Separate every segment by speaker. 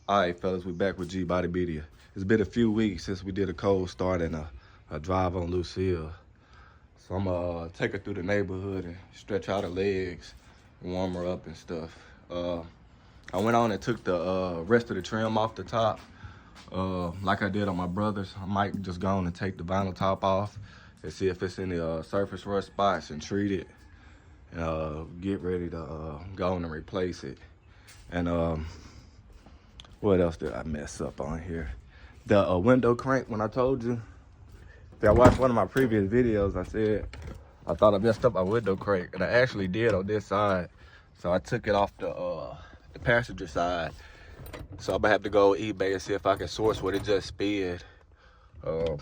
Speaker 1: All right, fellas, we back with Gbody Media. It's been a few weeks since we did a cold start and a drive on Lucille. So I'm gonna take her through the neighborhood and stretch out her legs, warm her up and stuff. I went on and took the rest of the trim off the top, like I did on my brother's. I might just go on and take the vinyl top off and see if it's any surface rust spots and treat it. Get ready to go on and replace it. And what else did I mess up on here? The window crank, when I told you. If y'all watched one of my previous videos, I said I thought I messed up my window crank, and I actually did on this side. So I took it off the passenger side. So I'm gonna have to go eBay and see if I can source what it just sped. So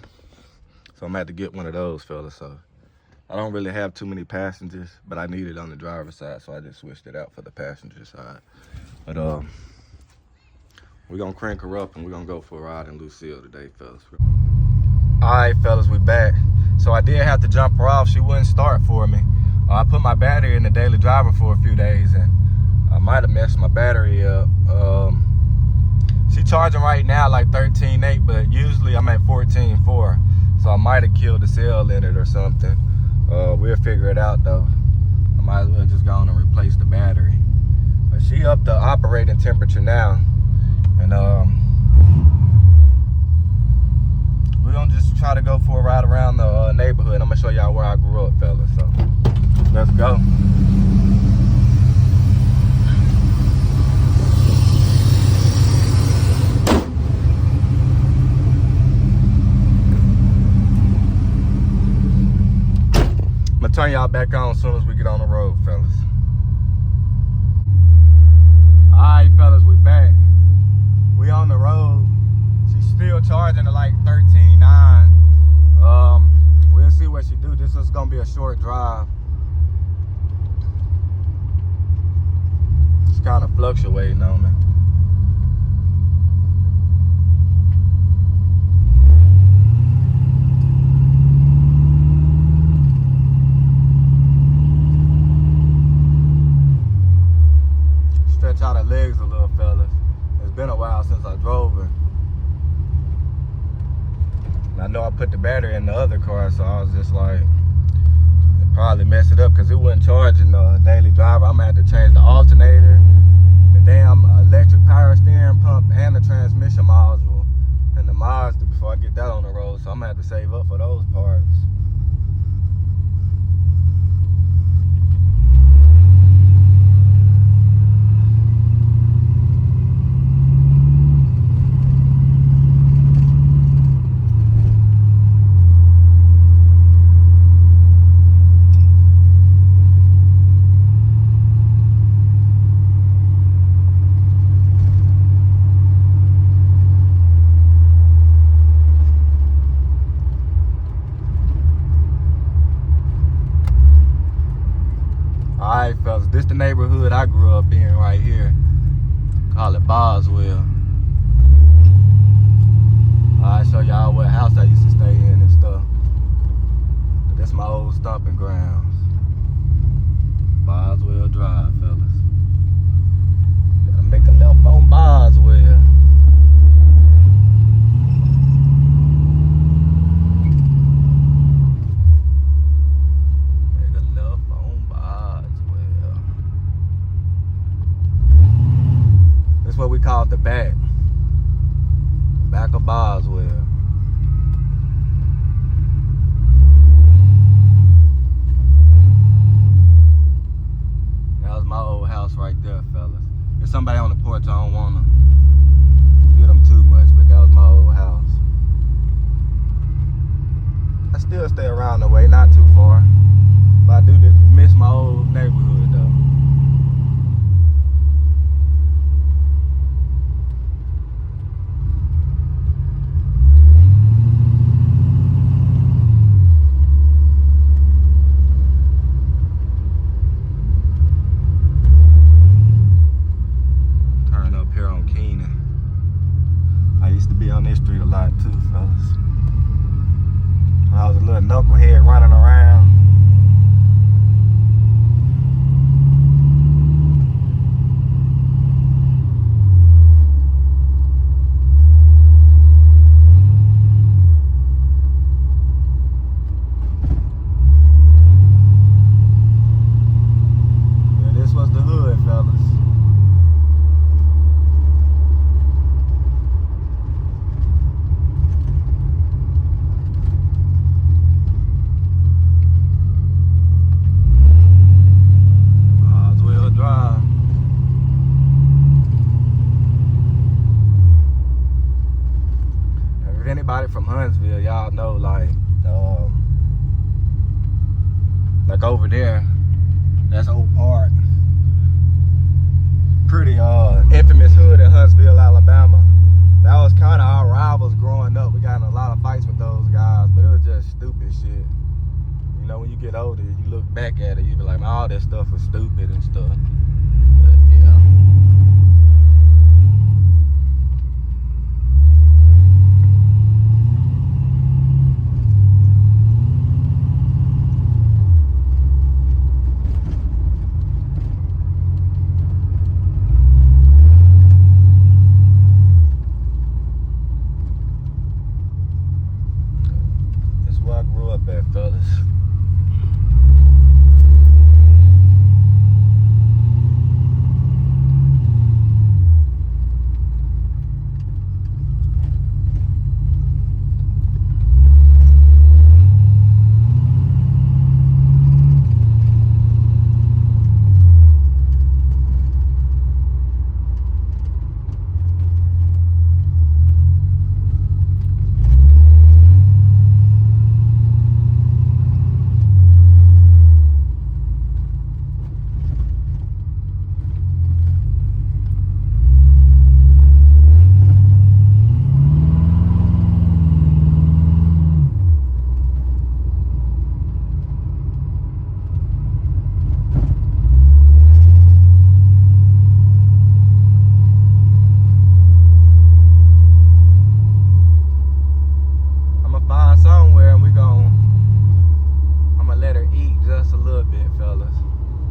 Speaker 1: I'm gonna have to get one of those, fellas. So I don't really have too many passengers, but I need it on the driver's side, so I just switched it out for the passenger side. But we're gonna crank her up and we're gonna go for a ride in Lucille today, fellas. All right, fellas, we back. So I did have to jump her off. She wouldn't start for me. I put my battery in the daily driver for a few days and I might have messed my battery up. She charging right now like 13.8, but usually I'm at 14.4. So I might have killed the cell in it or something. We'll figure it out though. I might as well just go on and replace the battery. But she up to operating temperature now. And we're gonna just try to go for a ride around the neighborhood. I'm gonna show y'all where I grew up, fellas. So let's go. I'm gonna turn y'all back on as soon as we get on the road, fellas. All right, fellas, we back. We on the road. She's still charging at like 13.9. We'll see what she do. This is gonna be a short drive. It's kind of fluctuating on me. Stretch out her legs a little, fellas. It's been a while since I drove her. And I know I put the battery in the other car, so I was just like, it probably messed it up because it wasn't charging the daily driver. I'm gonna have to change the alternator, the damn electric power steering pump, and the transmission module, and the Mazda before I get that on the road. So I'm gonna have to save up for those parts. Alright, fellas, this the neighborhood I grew up in right here. Call it Boswell. I'll show y'all what house I used to stay in and stuff. But that's my old stomping grounds. Boswell Drive, fellas. Gotta make a left on Boswell. What we call the back of Boswell. That was my old house right there, fellas. There's somebody on the porch. I don't want to get them too much, but that was my old house. I still stay around the way, not too far, but I do miss my old neighborhood though. On this street a lot too, fellas. When I was a little knucklehead running around. anybody from Huntsville, y'all know like over there, that's Oak Park. Pretty infamous hood in Huntsville, Alabama. That was kind of our rivals growing up. We got in a lot of fights with those guys, but it was just stupid shit. You know, when you get older, you look back at it, you be like, man, all that stuff was stupid and stuff. But, yeah. That's where I grew up at, fellas.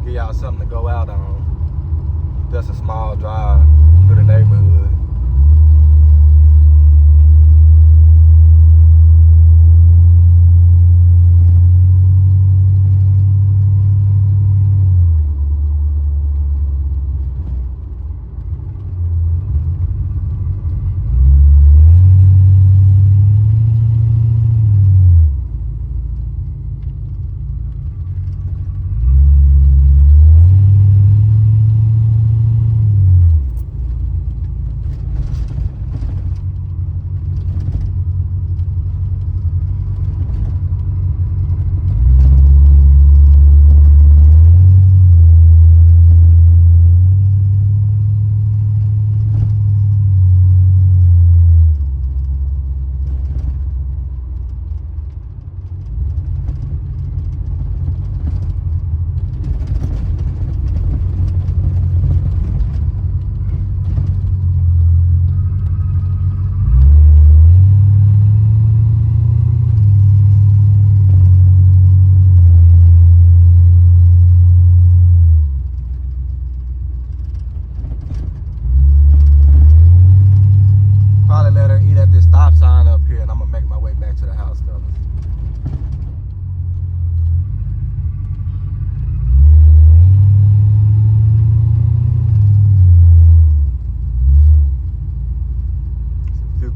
Speaker 1: Give y'all something to go out on. Just a small drive through the neighborhood.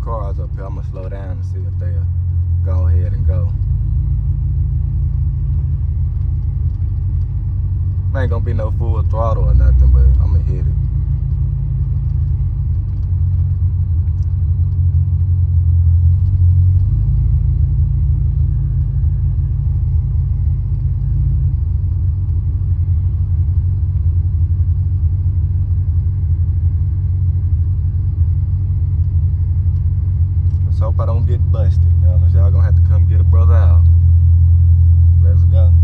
Speaker 1: Cars up here. I'm gonna slow down and see if they'll go ahead and go. Ain't gonna be no full throttle or nothing, but I'm gonna hit it. Hope I don't get busted, fellas. Y'all gonna have to come get a brother out. Let's go.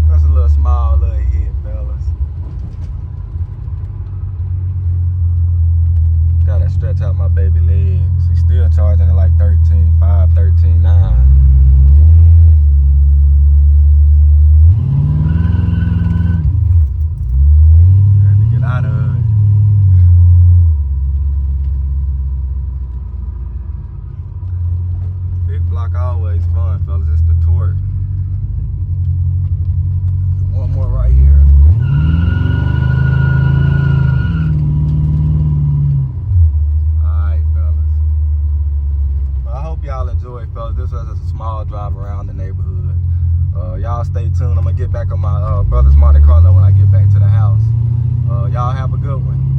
Speaker 1: That's a little small little hit, fellas. Gotta stretch out my baby legs. He's still charging at like 13.5, 13.9. Always fun, fellas. It's the torque. One more right here. Alright, fellas. Well, I hope y'all enjoyed, fellas. This was a small drive around the neighborhood. Y'all stay tuned. I'm gonna get back on my brother's Monte Carlo when I get back to the house. Y'all have a good one.